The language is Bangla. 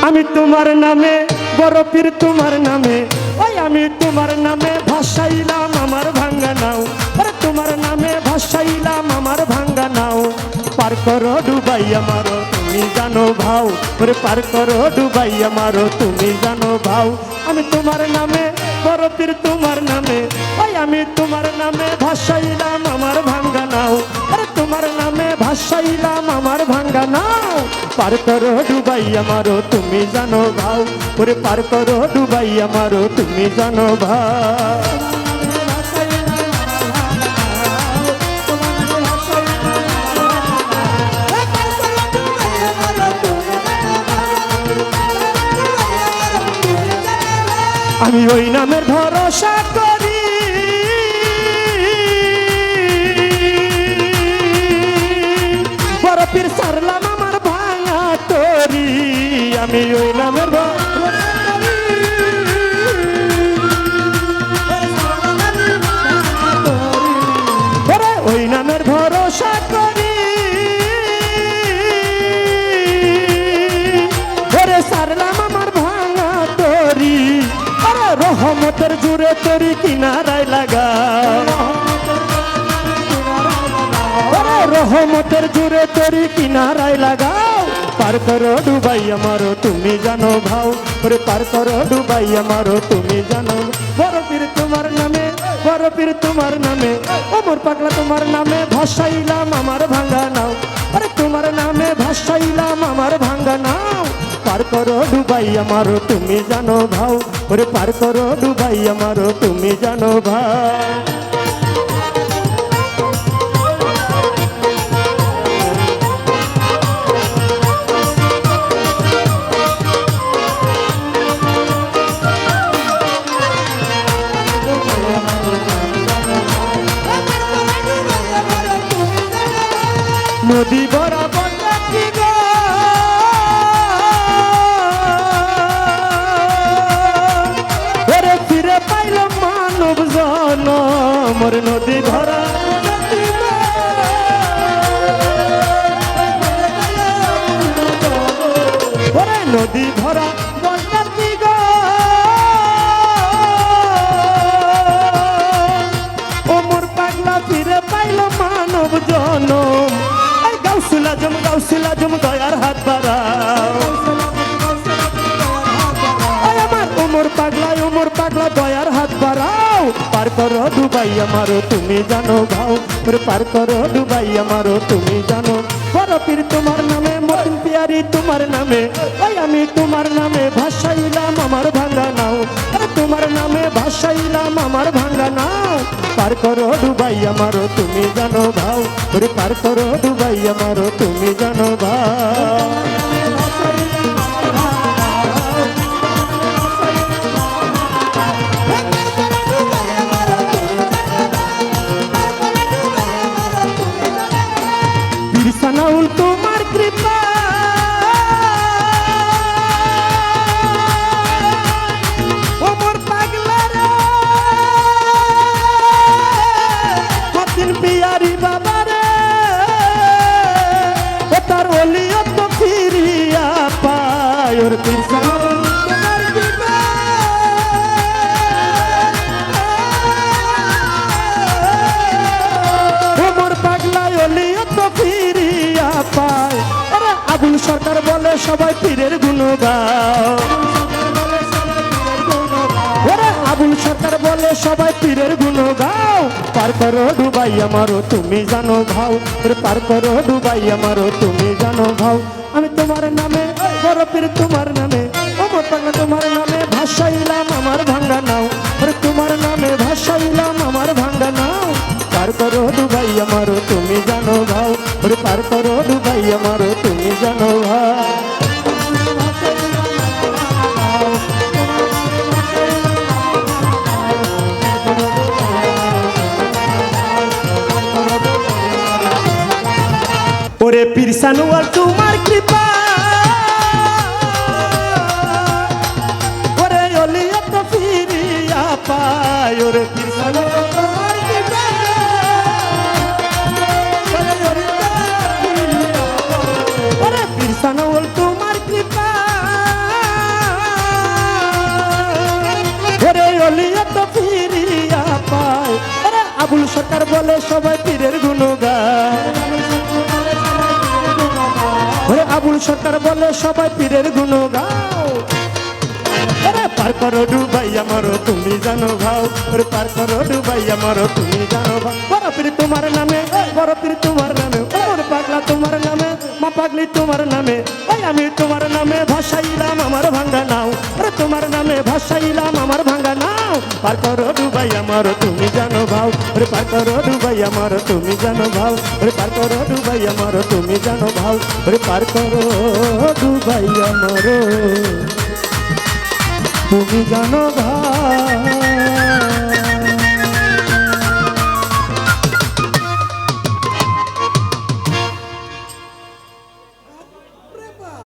আমি তোমার নামে বড় পীর তোমার নামে ওই আমি তোমার নামে ভাসাইলাম আমার ভাঙ্গা নাও আরে তোমার নামে ভাসাইলাম আমার ভাঙ্গা নাও পার করো ডুবাই আমারো তুমি জানো ভাও ওরে পার করো ডুবাই আমারো তুমি জানো ভাও আমি তোমার নামে বড় পীর তোমার নামে ওই আমি তোমার নামে ভাসাইলাম আমার ভাঙ্গা নাও আরে তোমার নামে ভাসাইলাম আমার ভাঙ্গা নাও পার করো ডুবাই আমারো তুমি জানো ভাও ওরে পার করো ডুবাই আমারো তুমি জানো ভাও আমি ওই নামের ভরসা করি বড় পীর সারলাম আমার ভাঙা তরি আমি ওই নামের ওই নামের ভরসা করি ওরে সারলাম আমার ভাঙা তরি রহমতের জুড়ে তরি কিনারায় লাগা রহমতের জুড়ে তরি কিনারায় লাগাও পার করো ডুবাই আমারো তুমি জানো ভাও ওরে পার করো ডুবাই আমারো তুমি জানো বড় পীর তোমার নামে বড় পীর তোমার নামে ওমর পাগলা তোমার নামে ভাসাইলাম আমার ভাঙ্গা নাও আরে তোমার নামে ভাসাইলাম আমার ভাঙ্গা নাও পার করো ডুবাই আমারো তুমি জানো ভাও ওরে পার করো ডুবাই আমারো তুমি জানো ভাও নদী বরাবর যাচ্ছি গো ওরে ফিরে পাইলাম মানব জনম ওরে নদী ধরা ওরে নদী ভরা যাচ্ছি গো ওমর পাগলা ফিরে পাইলাম মানব জনম গাউসুল আজম দয়ার হাত বাড়াও আমার ওমর পাগলা দয়ার হাত বাড়াও পার করো ডুবাই আমারো তুমি জানো ভাও পার করো ডুবাই আমারো তুমি জানো বড় পীর তোমার নামে মতিন পিয়ারি তোমার নামে ওই আমি তোমার নামে ভাসাইলাম আমার ভাঙ্গা নাও আরে তোমার নামে ভাসাইলাম আমার ভাঙ্গা নাও পার করো ডুবাই আমারো তুমি জানো ভাও ওরে পার করো ডুবাই আমারো তুমি জানো ভাও বিরসানাউল তোমার কৃপা ওমর পাগলা রে মতিন পিয়ারি বাবা রে ও তার ওলিয়ত ফিরিয়া পায় ওর বিরসানাউল তোমার কৃপা ওমর পাগলা ওলিয়ত ফিরিয়া পায় আরে আবুল সরকার বলে সবাই পীরের গুণ গাও ওরে আবুল সরকার বলে সবাই পীরের গুণ গাও পার করো ডুবাই আমারো তুমি জানো ভাও ওরে পার করো ডুবাই আমারো তুমি জানো ভাও আমি তোমার নামে বড় পীর তোমার নামে ওমর পাগলা তোমার নামে ভাসাইলাম আমার ভাঙ্গা নাও ওরে তোমার নামে ভাসাইলাম আমার ভাঙ্গা নাও পার করো ডুবাই আমারো তুমি জানো ভাও ওরে পার করো ডুবাই আমারো তুমি জানো ভাও ওরে পীর সানোয়ার তোমার কৃপা ওরে ওলিয়ত ফিরিয়া পায় ওরে পীর সানোয়ার তোমার কৃপা ওরে পীর সানোয়ার তোমার কৃপা আবুল সরকার বলে সবাই পীরের গুণগান ওরে আবুল সরকার বলে সবাই পীরের গুণগান ওরে পার করো ডুবাই আমারো তুমি জানো ভাও ওরে পার করো ডুবাই আমারো তুমি জানো ভাও বড় পীর তোমার নামে বড় পীর তোমার নামে ওরে পাগলা তোমার নামে মা পাগলি তোমার নামে ওই আমি তোমার নামে ভাসাইলাম আমার ভাঙ্গা নাও ওরে তোমার নামে ভাসাইলাম আমার ভাঙ্গা নাও পার করো ডুবাই আমারো তুমি জানো ভাও ওরে পার করো ডুবাই আমারো তুমি জানো ভাও ওরে পার করো ডুবাই আমারো তুমি জানো ভাও ওরে পার করো ডুবাই আমারো তুমি জানো ভাই।